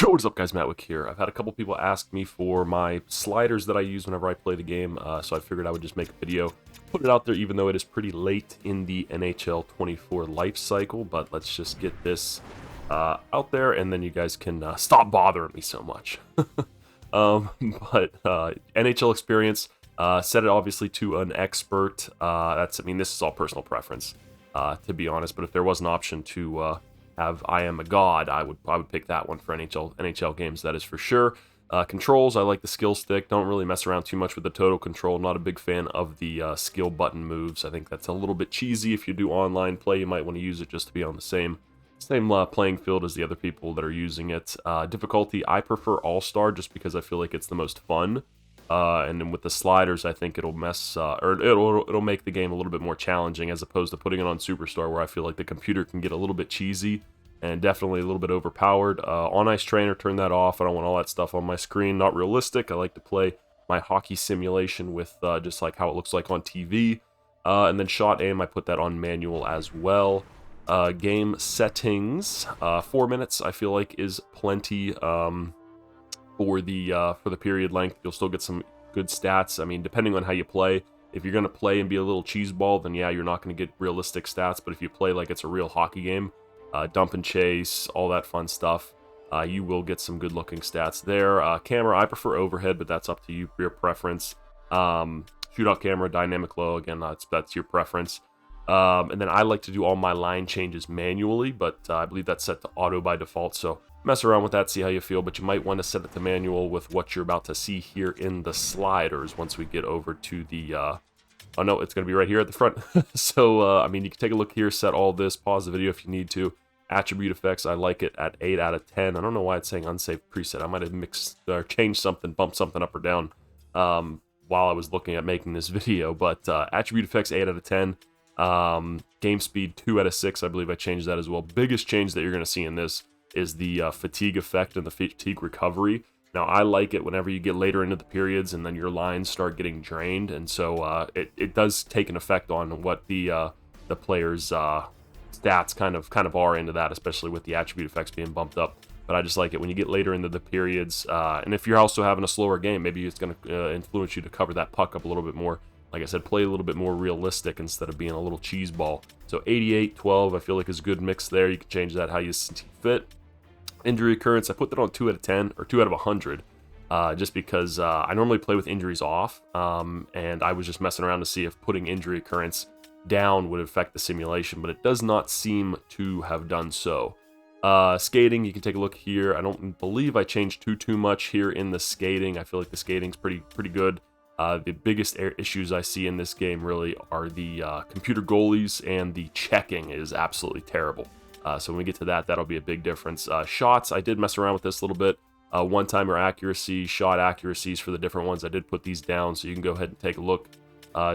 Yo, what's up guys, MattWic here. I've had a couple people ask me for my sliders that I use whenever I play the game, so I figured I would just make a video, put it out there even though it is pretty late in the NHL 24 life cycle, but let's just get this out there and then you guys can stop bothering me so much. NHL experience, set it obviously to an expert. I mean, this is all personal preference, to be honest, but if there was an option to have I am a god, I would pick that one for NHL games, that is for sure. Controls, I like the skill stick. Don't really mess around too much with the total control. Not a big fan of the skill button moves. I think that's a little bit cheesy. If you do online play, you might want to use it just to be on the same playing field as the other people that are using it. Difficulty, I prefer All-Star just because I feel like it's the most fun. And then with the sliders, I think it'll it'll make the game a little bit more challenging as opposed to putting it on Superstar, where I feel like the computer can get a little bit cheesy and definitely a little bit overpowered. On Ice Trainer, turn that off. I don't want all that stuff on my screen. Not realistic. I like to play my hockey simulation with just like how it looks like on TV. And then shot aim, I put that on manual as well. Game settings, 4 minutes I feel like is plenty. For the period length, you'll still get some good stats. I mean, depending on how you play, if you're going to play and be a little cheeseball, then yeah, you're not going to get realistic stats. But if you play like it's a real hockey game, dump and chase, all that fun stuff, you will get some good looking stats there. Camera, I prefer overhead, but that's up to you for your preference. Shootout camera, dynamic low, again, that's your preference. And then I like to do all my line changes manually, but I believe that's set to auto by default, so mess around with that, see how you feel, but you might want to set it to manual with what you're about to see here in the sliders once we get over to the, oh no, it's going to be right here at the front. So, I mean, you can take a look here, set all this, pause the video if you need to. Attribute effects, I like it at 8 out of 10. I don't know why it's saying unsafe preset. I might have mixed or changed something, bumped something up or down while I was looking at making this video, but attribute effects, 8 out of 10. Game speed, 2 out of 6. I believe I changed that as well. Biggest change that you're going to see in this is the fatigue effect and the fatigue recovery. Now, I like it whenever you get later into the periods and then your lines start getting drained, and so it does take an effect on what the player's stats kind of are into that, especially with the attribute effects being bumped up. But I just like it when you get later into the periods, and if you're also having a slower game, maybe it's going to influence you to cover that puck up a little bit more. Like I said, play a little bit more realistic instead of being a little cheese ball. So 88, 12, I feel like is a good mix there. You can change that how you see fit. Injury occurrence, I put that on 2 out of 10, or 2 out of 100, just because I normally play with injuries off, and I was just messing around to see if putting injury occurrence down would affect the simulation, but it does not seem to have done so. Skating, you can take a look here. I don't believe I changed too much here in the skating. I feel like the skating's pretty good. The biggest issues I see in this game really are the computer goalies, and the checking is absolutely terrible. So when we get to that, that'll be a big difference. Shots, I did mess around with this a little bit. One-timer accuracy, shot accuracies for the different ones. I did put these down, so you can go ahead and take a look.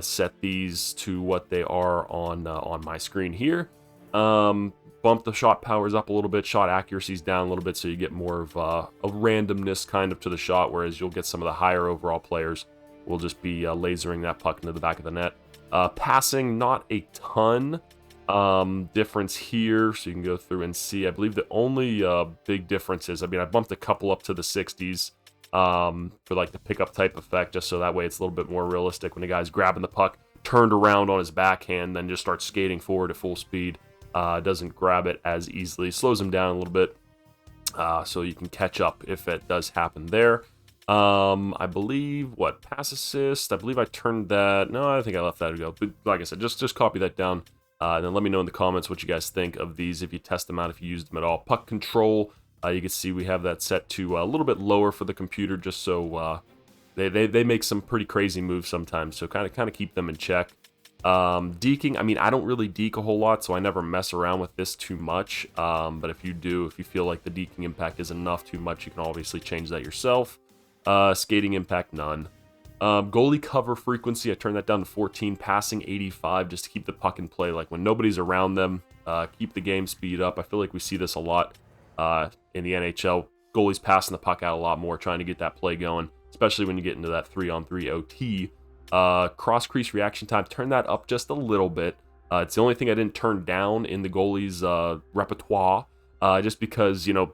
Set these to what they are on my screen here. Bump the shot powers up a little bit, shot accuracies down a little bit, so you get more of a randomness kind of to the shot, whereas you'll get some of the higher overall players will just be lasering that puck into the back of the net. Passing, not a ton difference here, so you can go through and see. I believe the only big difference is, I mean, I bumped a couple up to the 60s for like the pickup type effect, just so that way it's a little bit more realistic when the guy's grabbing the puck, turned around on his backhand, then just starts skating forward at full speed. Doesn't grab it as easily, slows him down a little bit, so you can catch up if it does happen there. I believe, pass assist, I believe I turned that, no, I think I left that to go, but like I said, just copy that down, and then let me know in the comments what you guys think of these, if you test them out, if you used them at all. Puck control, you can see we have that set to a little bit lower for the computer, just so they make some pretty crazy moves sometimes, so kind of keep them in check. Deking, I mean, I don't really deke a whole lot, so I never mess around with this too much, but if you do, if you feel like the deking impact is enough too much, you can obviously change that yourself. Skating impact, none. Goalie cover frequency, I turned that down to 14. Passing, 85, just to keep the puck in play. Like when nobody's around them, keep the game speed up. I feel like we see this a lot in the NHL. Goalies passing the puck out a lot more, trying to get that play going, especially when you get into that 3-on-3 OT. Cross crease reaction time, turn that up just a little bit. It's the only thing I didn't turn down in the goalie's repertoire, just because, you know,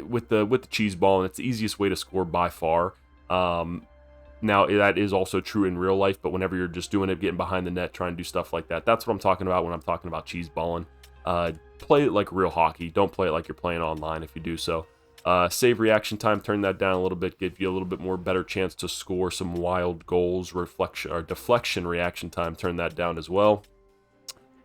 with the cheese ball, and it's the easiest way to score by far. Now, that is also true in real life, but whenever you're just doing it, getting behind the net, trying to do stuff like that, that's what I'm talking about when I'm talking about cheese balling. Play it like real hockey. Don't play it like you're playing online if you do so. Save reaction time, turn that down a little bit, give you a little bit more better chance to score some wild goals. Reflection or deflection reaction time, turn that down as well.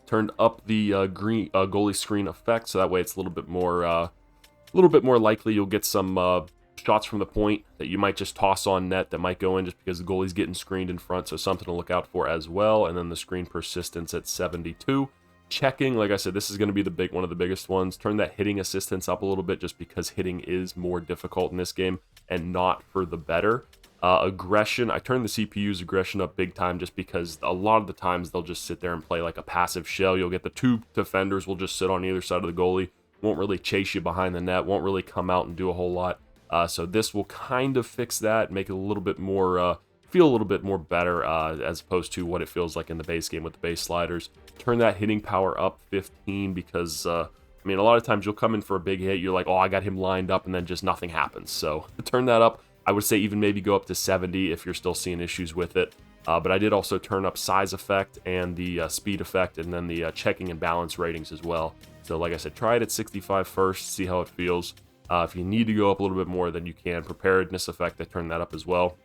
Turned up the goalie screen effect, so that way it's a little bit more likely you'll get some shots from the point that you might just toss on net that might go in just because the goalie's getting screened in front, so something to look out for as well. And then the screen persistence at 72. Checking, like I said, this is going to be one of the biggest ones. Turn that hitting assistance up a little bit just because hitting is more difficult in this game and not for the better. Aggression, I turned the CPU's aggression up big time just because a lot of the times they'll just sit there and play like a passive shell. You'll get the two defenders will just sit on either side of the goalie, won't really chase you behind the net, won't really come out and do a whole lot. So this will kind of fix that, make it a little bit more, feel a little bit more better as opposed to what it feels like in the base game with the base sliders. Turn that hitting power up 15 because, I mean, a lot of times you'll come in for a big hit, you're like, oh, I got him lined up, and then just nothing happens. So turn that up. I would say even maybe go up to 70 if you're still seeing issues with it. But I did also turn up size effect and the speed effect, and then the checking and balance ratings as well. So like I said, try it at 65 first, see how it feels. If you need to go up a little bit more, then you can. Preparedness effect, I turned that up as well.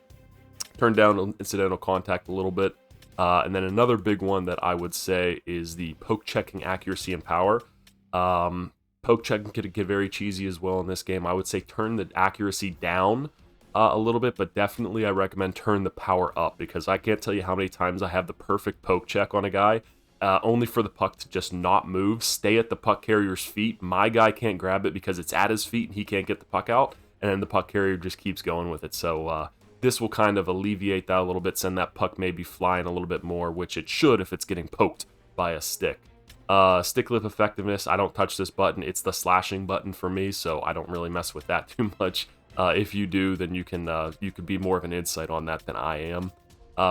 Turn down incidental contact a little bit. And then another big one that I would say is the poke checking accuracy and power. Poke checking could get very cheesy as well in this game. I would say turn the accuracy down a little bit, but definitely I recommend turn the power up, because I can't tell you how many times I have the perfect poke check on a guy, only for the puck to just not move, stay at the puck carrier's feet. My guy can't grab it because it's at his feet and he can't get the puck out, and then the puck carrier just keeps going with it. So this will kind of alleviate that a little bit, send that puck maybe flying a little bit more, which it should if it's getting poked by a stick. Stick lift effectiveness, I don't touch this button. It's the slashing button for me, so I don't really mess with that too much. If you do, then you could be more of an insight on that than I am.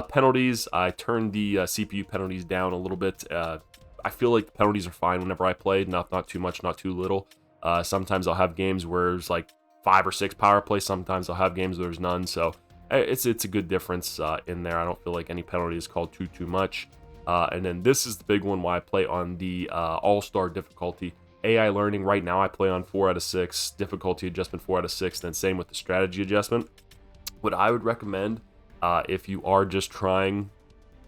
Penalties, I turned the CPU penalties down a little bit. I feel like the penalties are fine whenever I play, not too much, not too little. Sometimes I'll have games where there's like 5 or 6 power plays. Sometimes I'll have games where there's none. So it's a good difference in there. I don't feel like any penalty is called too much. And then this is the big one why I play on the all-star difficulty. AI learning right now I play on 4 out of 6, difficulty adjustment 4 out of 6, then same with the strategy adjustment. What I would recommend if you are just trying,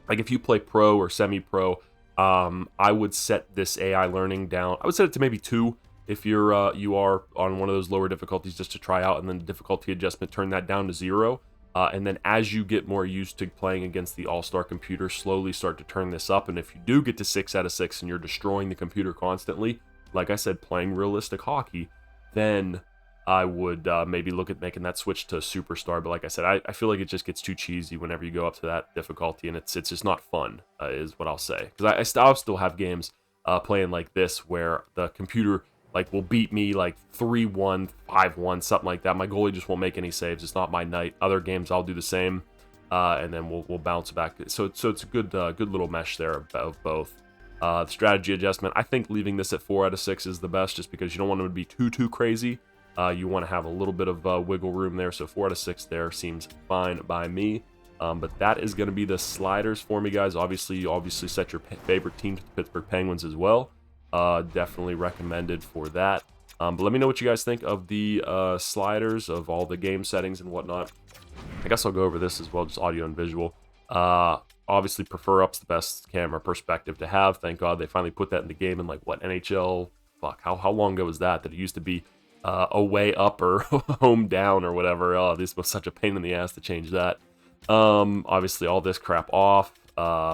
like if you play pro or semi-pro, I would set this AI learning down. I would set it to maybe 2 if you are on one of those lower difficulties just to try out, and then the difficulty adjustment, turn that down to 0. And then as you get more used to playing against the all-star computer, slowly start to turn this up. And if you do get to 6 out of 6 and you're destroying the computer constantly, like I said, playing realistic hockey, then I would maybe look at making that switch to superstar. But like I said, I feel like it just gets too cheesy whenever you go up to that difficulty, and it's just not fun, is what I'll say. Because I'll still have games playing like this where the computer like will beat me like 3-1, 5-1, something like that. My goalie just won't make any saves. It's not my night. Other games I'll do the same, and then we'll bounce back. So it's a good little mesh there of both. The strategy adjustment, I think leaving this at 4 out of 6 is the best, just because you don't want it to be too crazy. You want to have a little bit of wiggle room there, so 4 out of 6 there seems fine by me. But that is going to be the sliders for me, guys. Obviously, you set your favorite team to the Pittsburgh Penguins as well. Definitely recommended for that. But let me know what you guys think of the sliders, of all the game settings and whatnot. I guess I'll go over this as well, just audio and visual. Obviously, prefer up's the best camera perspective to have. Thank God they finally put that in the game in, like, what, NHL? Fuck, how long ago was that? That it used to be away up or home down or whatever. Oh, this was such a pain in the ass to change that. Obviously, all this crap off.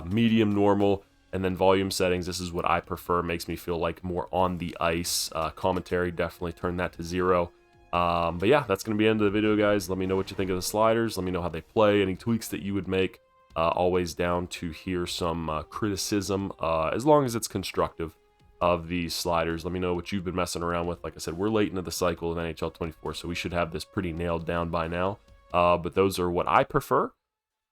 Medium, normal, and then volume settings. This is what I prefer. Makes me feel like more on the ice. Commentary, definitely turn that to 0. But yeah, that's going to be the end of the video, guys. Let me know what you think of the sliders. Let me know how they play. Any tweaks that you would make. Always down to hear some criticism, as long as it's constructive, of these sliders. Let me know what you've been messing around with. Like I said, we're late into the cycle of NHL 24, so we should have this pretty nailed down by now. But those are what I prefer.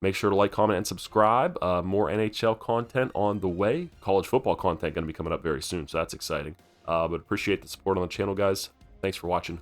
Make sure to like, comment, and subscribe. More NHL content on the way. College football content going to be coming up very soon, so that's exciting. But appreciate the support on the channel, guys. Thanks for watching.